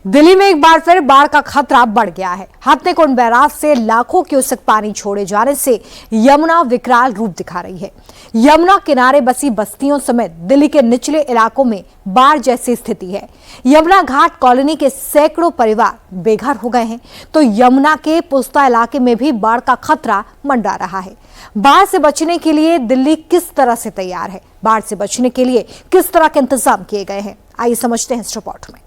दिल्ली में एक बार फिर बाढ़ का खतरा बढ़ गया है। हथनीकुंड बैराज से लाखों क्यूसेक पानी छोड़े जाने से यमुना विकराल रूप दिखा रही है। यमुना किनारे बसी बस्तियों समेत दिल्ली के निचले इलाकों में बाढ़ जैसी स्थिति है। यमुना घाट कॉलोनी के सैकड़ों परिवार बेघर हो गए हैं, तो यमुना के पुस्ता इलाके में भी बाढ़ का खतरा मंडरा रहा है। बाढ़ से बचने के लिए दिल्ली किस तरह से तैयार है, बाढ़ से बचने के लिए किस तरह के इंतजाम किए गए हैं, आइए समझते हैं इस रिपोर्ट में।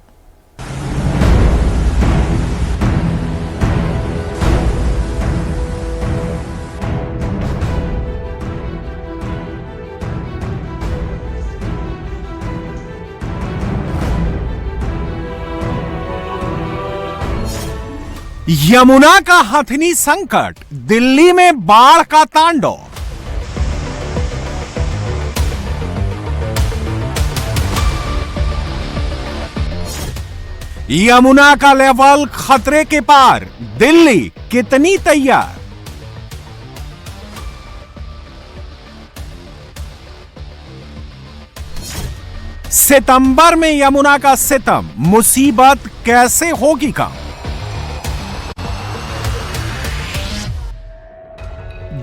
यमुना का हथनी संकट, दिल्ली में बाढ़ का तांडव। यमुना का लेवल खतरे के पार, दिल्ली कितनी तैयार? सितंबर में यमुना का सितम, मुसीबत कैसे होगी कम?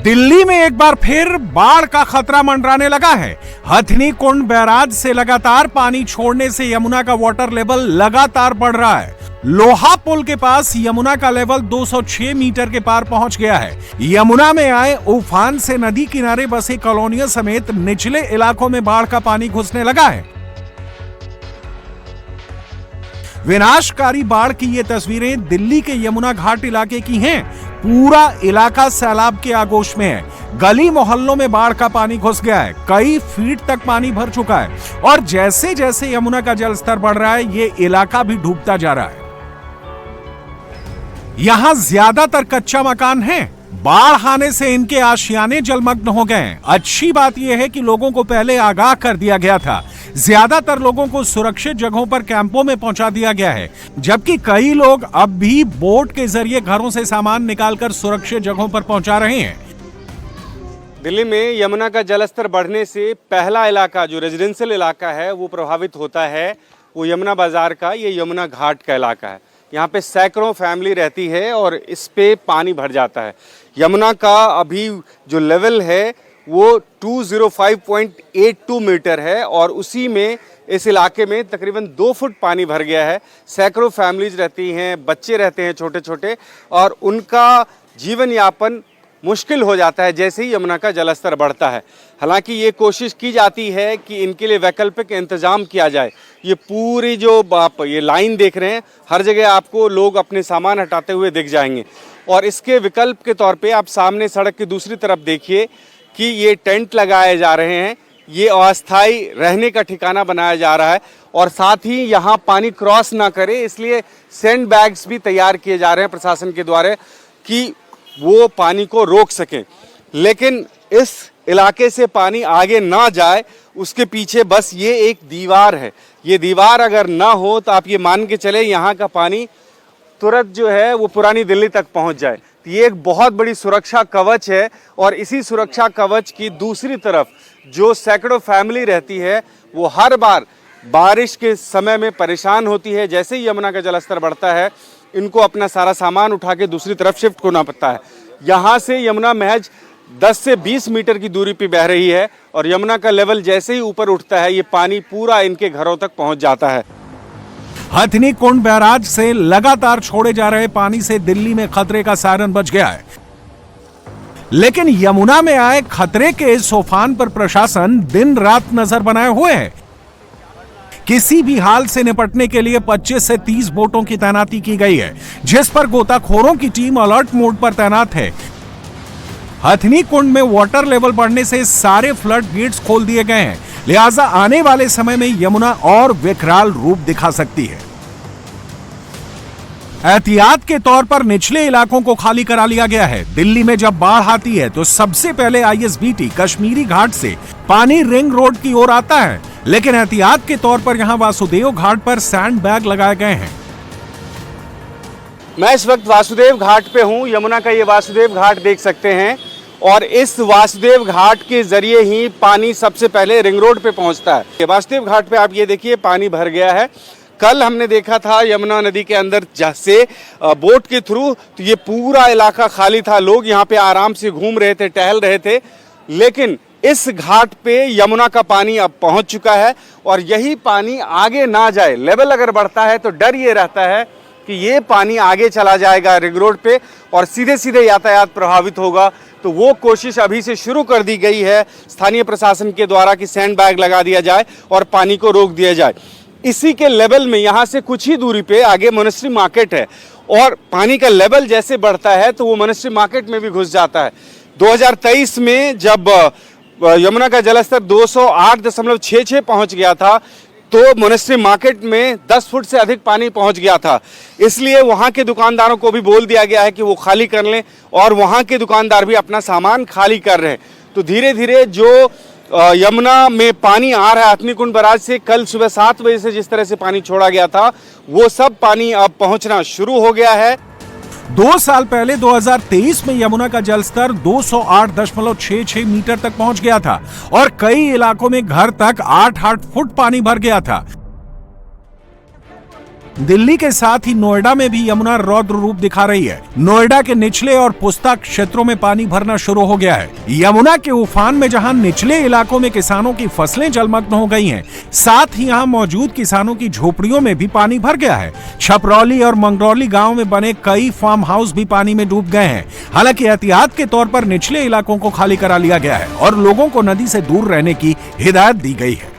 दिल्ली में एक बार फिर बाढ़ का खतरा मंडराने लगा है। हथनीकुंड बैराज से लगातार पानी छोड़ने से यमुना का वाटर लेवल लगातार बढ़ रहा है। लोहा पुल के पास यमुना का लेवल 206 मीटर के पार पहुंच गया है। यमुना में आए उफान से नदी किनारे बसे कॉलोनियों समेत निचले इलाकों में बाढ़ का पानी घुसने लगा है। विनाशकारी बाढ़ की ये तस्वीरें दिल्ली के यमुना घाट इलाके की हैं। पूरा इलाका सैलाब के आगोश में है। गली मोहल्लों में बाढ़ का पानी घुस गया है। कई फीट तक पानी भर चुका है और जैसे जैसे यमुना का जल स्तर बढ़ रहा है, ये इलाका भी डूबता जा रहा है। यहां ज्यादातर कच्चा मकान है। बाढ़ आने से इनके आशियाने जलमग्न हो गए हैं। अच्छी बात यह है कि लोगों को पहले आगाह कर दिया गया था। ज्यादातर लोगों को सुरक्षित जगहों पर कैंपों में पहुंचा दिया गया है, जबकि कई लोग अब भी बोट के जरिए घरों से सामान निकालकर सुरक्षित जगहों पर पहुंचा रहे हैं। दिल्ली में यमुना का जलस्तर बढ़ने से पहला इलाका जो रेजिडेंशियल इलाका है वो प्रभावित होता है। वो यमुना बाजार का, ये यमुना घाट का इलाका है। यहाँ पे सैकड़ों फैमिली रहती है और इस पे पानी भर जाता है। यमुना का अभी जो लेवल है वो 205.82 मीटर है और उसी में इस इलाके में तकरीबन 2 फुट पानी भर गया है। सैकड़ों फैमिलीज रहती हैं, बच्चे रहते हैं छोटे छोटे, और उनका जीवन यापन मुश्किल हो जाता है जैसे ही यमुना का जलस्तर बढ़ता है। हालांकि ये कोशिश की जाती है कि इनके लिए वैकल्पिक इंतजाम किया जाए। ये पूरी जो आप ये लाइन देख रहे हैं, हर जगह आपको लोग अपने सामान हटाते हुए दिख जाएंगे। और इसके विकल्प के तौर पे आप सामने सड़क की दूसरी तरफ देखिए कि ये टेंट लगाए जा रहे हैं। ये अस्थायी रहने का ठिकाना बनाया जा रहा है और साथ ही यहाँ पानी क्रॉस ना करे इसलिए सैंड बैग्स भी तैयार किए जा रहे हैं प्रशासन के द्वारा कि वो पानी को रोक सकें। लेकिन इस इलाके से पानी आगे ना जाए उसके पीछे बस ये एक दीवार है। ये दीवार अगर ना हो तो आप ये मान के चले यहाँ का पानी तुरंत जो है वो पुरानी दिल्ली तक पहुँच जाए। तो ये एक बहुत बड़ी सुरक्षा कवच है और इसी सुरक्षा कवच की दूसरी तरफ जो सैकड़ों फैमिली रहती है वो हर बार बारिश के समय में परेशान होती है। जैसे ही यमुना का जलस्तर बढ़ता है, इनको अपना सारा सामान उठा के दूसरी तरफ शिफ्ट होना पड़ता है। यहाँ से यमुना महज 10 से 20 मीटर की दूरी पे बह रही है और यमुना का लेवल जैसे ही ऊपर उठता है, ये पानी पूरा इनके घरों तक पहुँच जाता है। हथनीकुंड बैराज से लगातार छोड़े जा रहे पानी से दिल्ली में खतरे का सायरन बज गया है, लेकिन यमुना में आए खतरे के इस उफान पर प्रशासन दिन रात नजर बनाए हुए है। किसी भी हाल से निपटने के लिए 25 से 30 बोटों की तैनाती की गई है, जिस पर गोताखोरों की टीम अलर्ट मोड पर तैनात है। हथनीकुंड में वाटर लेवल बढ़ने से सारे फ्लड गेट्स खोल दिए गए हैं, लिहाजा आने वाले समय में यमुना और विकराल रूप दिखा सकती है। एहतियात के तौर पर निचले इलाकों को खाली करा लिया गया है। दिल्ली में जब बाढ़ आती है तो सबसे पहले ISBT कश्मीरी घाट से पानी रिंग रोड की ओर आता है, लेकिन एहतियात के तौर पर यहां वासुदेव घाट पर सैंड बैग लगाए गए हैं। मैं इस वक्त वासुदेव घाट पे हूं। यमुना का ये वासुदेव घाट देख सकते हैं और इस वासुदेव घाट के जरिए ही पानी सबसे पहले रिंग रोड पे पहुंचता है। वासुदेव घाट पे आप ये देखिए पानी भर गया है। कल हमने देखा था यमुना नदी के अंदर से बोट के थ्रू, तो ये पूरा इलाका खाली था, लोग यहाँ पे आराम से घूम रहे थे, टहल रहे थे। लेकिन इस घाट पे यमुना का पानी अब पहुंच चुका है और यही पानी आगे ना जाए। लेवल अगर बढ़ता है तो डर ये रहता है कि ये पानी आगे चला जाएगा रिंग रोड पे और सीधे सीधे यातायात प्रभावित होगा। तो वो कोशिश अभी से शुरू कर दी गई है स्थानीय प्रशासन के द्वारा कि सैंड बैग लगा दिया जाए और पानी को रोक दिया जाए। इसी के लेवल में यहाँ से कुछ ही दूरी पे आगे मोनेस्ट्री मार्केट है और पानी का लेवल जैसे बढ़ता है तो वो मोनेस्ट्री मार्केट में भी घुस जाता है। 2023 में जब यमुना का जलस्तर 208.66 पहुंच गया था तो मोनेस्ट्री मार्केट में 10 फुट से अधिक पानी पहुंच गया था। इसलिए वहां के दुकानदारों को भी बोल दिया गया है कि वो खाली कर लें और वहां के दुकानदार भी अपना सामान खाली कर रहे हैं। तो धीरे धीरे जो यमुना में पानी आ रहा है हथनी-कुंड बैराज से, कल सुबह 7 बजे से जिस तरह से पानी छोड़ा गया था वो सब पानी अब पहुंचना शुरू हो गया है। 2 साल पहले 2023 में यमुना का जलस्तर 208.66 मीटर तक पहुंच गया था और कई इलाकों में घर तक 8-8 फुट पानी भर गया था। दिल्ली के साथ ही नोएडा में भी यमुना रौद्र रूप दिखा रही है। नोएडा के निचले और पुस्ता क्षेत्रों में पानी भरना शुरू हो गया है। यमुना के उफान में जहां निचले इलाकों में किसानों की फसलें जलमग्न हो गई हैं, साथ ही यहां मौजूद किसानों की झोपड़ियों में भी पानी भर गया है। छपरौली और मंगरौली गांव में बने कई फार्म हाउस भी पानी में डूब गए हैं। हालांकि एहतियात के तौर पर निचले इलाकों को खाली करा लिया गया है और लोगों को नदी से दूर रहने की हिदायत दी गई है।